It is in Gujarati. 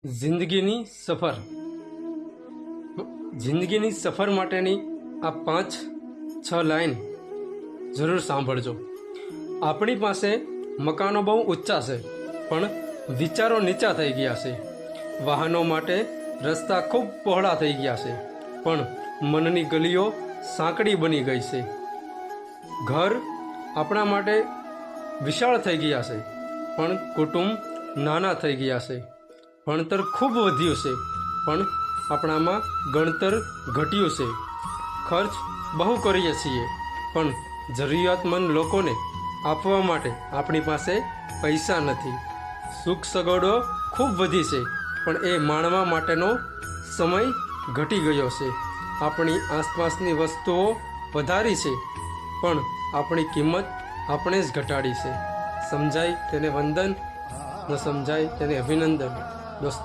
જિંદગીની સફર જિંદગીની સફર માટેની આ 5-6 લાઈન જરૂર સાંભળજો. આપણી પાસે મકાનો બહુ ઊંચા છે, પણ વિચારો નીચા થઈ ગયા છે. વાહનો માટે રસ્તા ખૂબ પહોળા થઈ ગયા છે, પણ મનની ગલીઓ સાંકડી બની ગઈ છે. ઘર આપણા માટે વિશાળ થઈ ગયા છે, પણ કુટુંબ નાના થઈ ગયા છે. ભણતર ખૂબ વધ્યું છે, પણ આપણામાં ગણતર ઘટ્યું છે. ખર્ચ બહુ કરીએ છીએ, પણ જરૂરિયાતમંદ લોકોને આપવા માટે આપણી પાસે પૈસા નથી. સુખ સગવડો ખૂબ વધી છે, પણ એ માણવા માટેનો સમય ઘટી ગયો છે. આપણી આસપાસની વસ્તુઓ વધારી છે, પણ આપણી કિંમત આપણે જ ઘટાડી છે. સમજાય તેને વંદન, ન સમજાય તેને અભિનંદન. દોસ્તો,